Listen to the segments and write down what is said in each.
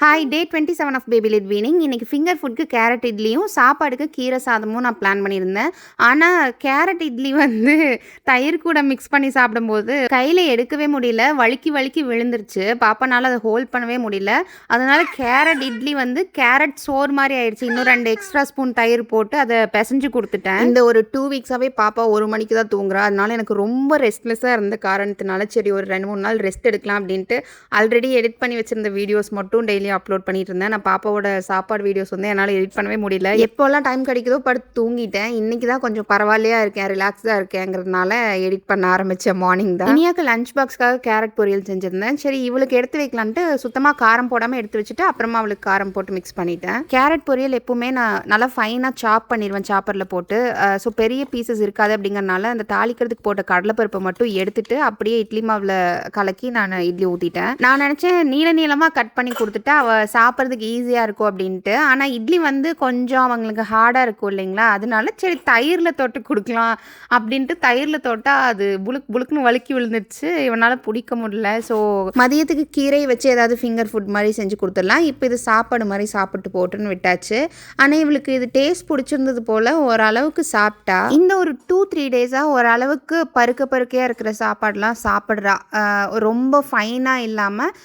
Hi day 27 of baby led weaning. இன்றைக்கி finger ஃபுட்க்கு carrot இட்லியும் சாப்பாடுக்கு கீரை சாதமும் நான் பிளான் பண்ணியிருந்தேன். ஆனால் கேரட் இட்லி தயிர் கூட மிக்ஸ் பண்ணி சாப்பிடும்போது கையில் எடுக்கவே முடியல, வழுக்கி வழுக்கி விழுந்துருச்சு. பாப்பானால் அதை ஹோல்ட் பண்ணவே முடியல. அதனால் கேரட் இட்லி கேரட் சோறு மாதிரி ஆயிடுச்சு. இன்னும் 2 எக்ஸ்ட்ரா ஸ்பூன் தயிர் போட்டு அதை பிசைஞ்சு கொடுத்துட்டேன். இந்த ஒரு 2 வீக்ஸாகவே பாப்பா 1 மணிக்கு தான் தூங்குறா. அதனால எனக்கு ரொம்ப ரெஸ்ட்லெஸ்ஸாக இருந்த காரணத்தினால சரி ஒரு 2-3 நாள் ரெஸ்ட் எடுக்கலாம் அப்படின்ட்டு ஆல்ரெடி எடிட் பண்ணி வச்சிருந்த வீடியோஸ் மட்டும் டெய்லி அப்லோட் பண்ணிட்டு இருந்தேன். நான் பாப்பாவோட சாப்பாடு வீடியோஸ் என்னால் எடிட் பண்ணவே முடியல. எப்போல்லாம் டைம் கிடைக்குதோ படுத்து தூங்கிட்டேன். இன்னைக்கு தான் கொஞ்சம் பரவாயில்லையா இருக்கேன், ரிலாக்ஸ்டாக இருக்கேங்கிறதுனால எடிட் பண்ண ஆரம்பித்தேன். மார்னிங் தான் இனியாக்கு லஞ்ச் பாக்ஸ்க்காக கேரட் பொரியல் செஞ்சுருந்தேன். சரி இவளுக்கு எடுத்து வைக்கலான்ட்டு சுத்தமாக காரம் போடாமல் எடுத்து வச்சுட்டு அப்புறமா அவளுக்கு காரம் போட்டு மிக்ஸ் பண்ணிட்டேன். கேரட் பொரியல் எப்பவுமே நான் நல்லா ஃபைனாக சாப் பண்ணிடுவேன் சாப்பரில் போட்டு. ஸோ பெரிய பீசஸ் இருக்காது அப்படிங்கிறனால அந்த தாளிக்கிறதுக்கு போட்ட கடலைப்பருப்பை மட்டும் எடுத்துட்டு அப்படியே இட்லி மாவில் கலக்கி நான் இட்லி ஊற்றிட்டேன். நான் நினச்சேன் நீள நீளமாக கட் பண்ணி கொடுத்துட்டு அவள் சாப்பிட்றதுக்கு ஈஸியாக இருக்கும் அப்படின்ட்டு. ஆனால் இட்லி கொஞ்சம் அவங்களுக்கு ஹார்டாக இருக்கும் இல்லைங்களா, அதனால சரி தயிரில் தொட்டு கொடுக்கலாம் அப்படின்ட்டு தயிரில் தொட்டால் அது புளுக்குன்னு வழுக்கி விழுந்துருச்சு. இவனால் பிடிக்க முடியல. ஸோ மதியத்துக்கு கீரையை வச்சு ஏதாவது ஃபிங்கர் ஃபுட் மாதிரி செஞ்சு கொடுத்துடலாம். இப்போ இது சாப்பாடு மாதிரி சாப்பிட்டு போட்டுன்னு விட்டாச்சு. ஆனால் இவளுக்கு இது டேஸ்ட் பிடிச்சிருந்தது போல் ஓரளவுக்கு சாப்பிட்டா. இந்த ஒரு 2-3 டேஸாக ஓரளவுக்கு பருக்கையாக இருக்கிற சாப்பாடெலாம் சாப்பிட்றா. ரொம்ப ஃபைனாக இல்லாமல்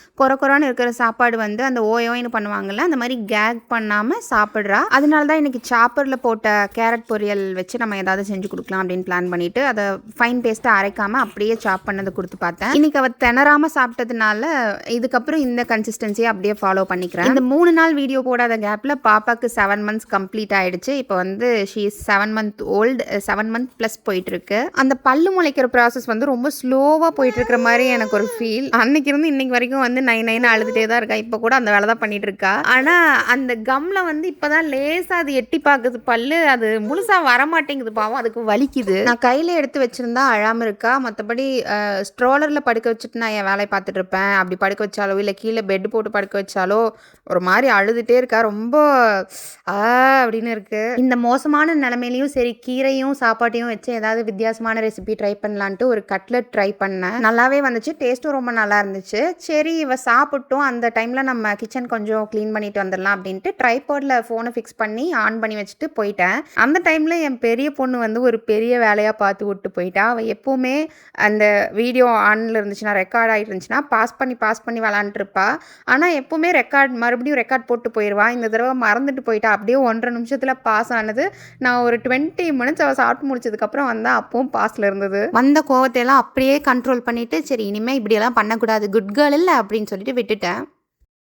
குறைன்னு இருக்கிற சாப்பாடு அந்த ஓயோன்னு பண்ணுவாங்கள்ல, அந்த மாதிரி கேக் பண்ணாமல் சாப்பிட்றா. அதனால தான் இன்றைக்கி சாப்பரில் போட்ட கேரட் பொரியல் வச்சு நம்ம ஏதாவது செஞ்சு கொடுக்கலாம் அப்படின்னு பிளான் பண்ணிவிட்டு அதை ஃபைன் பேஸ்ட்டாக அரைக்காமல் அப்படியே சாப் பண்ணதை கொடுத்து பார்த்தேன். இன்றைக்கி அவள் திணறாமல் சாப்பிட்டதுனால இதுக்கப்புறம் இந்த கன்சிஸ்டன்சியை அப்படியே ஃபாலோ பண்ணிக்கிறேன். இந்த 3 நாள் வீடியோ போடாத கேப்பில் பாப்பாவுக்கு 7 months கம்ப்ளீட் ஆகிடுச்சு. இப்போ she is 7 month old, 7 month plus போயிட்டுருக்கு. அந்த பல்லு முளைக்கிற ப்ராசஸ் ரொம்ப ஸ்லோவாக போயிட்டுருக்கிற மாதிரி எனக்கு ஒரு ஃபீல். அன்னைக்கு இருந்து இன்னைக்கு வரைக்கும் நைன்னு அழுதுகிட்டே தான் இருக்கா. இப்போ கூட அந்த வேலை தான் பண்ணிட்டு இருக்கா. ஆனால் அந்த கம்மில் இப்போதான் லேசாக அது எட்டி பார்க்குது பல்லு, அது முழுசாக வரமாட்டேங்குது. பாவம், அதுக்கு வலிக்குது. நான் கையில் எடுத்து வச்சுருந்தா அழாமல் இருக்கா. மற்றபடி ஸ்ட்ரோலரில் படுக்க வச்சுட்டு நான் என் வேலையை பார்த்துட்டு இருப்பேன். அப்படி படுக்க வச்சாலோ இல்லை கீழே பெட் போட்டு படுக்க வச்சாலோ ஒரு மாதிரி அழுதுகிட்டே இருக்கா. ரொம்ப அப்படின்னு இருக்குது. இந்த மோசமான நிலைமையிலையும் சரி கீரையும் சாப்பாட்டையும் வச்சு ஏதாவது வித்தியாசமான ரெசிபி ட்ரை பண்ணலான்ட்டு ஒரு கட்லெட் ட்ரை பண்ணேன். நல்லாவே வந்துச்சு, டேஸ்ட்டும் ரொம்ப நல்லா இருந்துச்சு. சரி இவ சாப்பிட்டோம், அந்த டைமில் நம்ம கிச்சன் கொஞ்சம் க்ளீன் பண்ணிட்டு வந்துடலாம் அப்படின்ட்டு ட்ரைபாடில் ஃபோனை ஃபிக்ஸ் பண்ணி ஆன் பண்ணி வச்சுட்டு போயிட்டேன். அந்த டைமில் என் பெரிய பொண்ணு ஒரு பெரிய வேலையாக பார்த்து விட்டு போயிட்டா. அவள் எப்போவுமே அந்த வீடியோ ஆனில் இருந்துச்சுன்னா ரெக்கார்ட் ஆகிட்டு இருந்துச்சுன்னா பாஸ் பண்ணி விளாண்டுருப்பா. ஆனால் எப்போவுமே மறுபடியும் ரெக்கார்ட் போட்டு போயிடுவா. இந்த தடவை மறந்துட்டு போயிட்டா. அப்படியே 1.5 நிமிஷத்தில் பாஸ் ஆனது. நான் ஒரு 20 minutes அவள் சாப்பிட்டு முடிச்சதுக்கப்புறம் அப்பவும் பாஸில் இருந்தது. வந்த கோவத்தையெல்லாம் அப்படியே கண்ட்ரோல் பண்ணிவிட்டு சரி இனிமேல் இப்படியெல்லாம் பண்ணக்கூடாது, குட் கேர்ள் இல்லை அப்படின்னு சொல்லிட்டு விட்டுட்டேன்.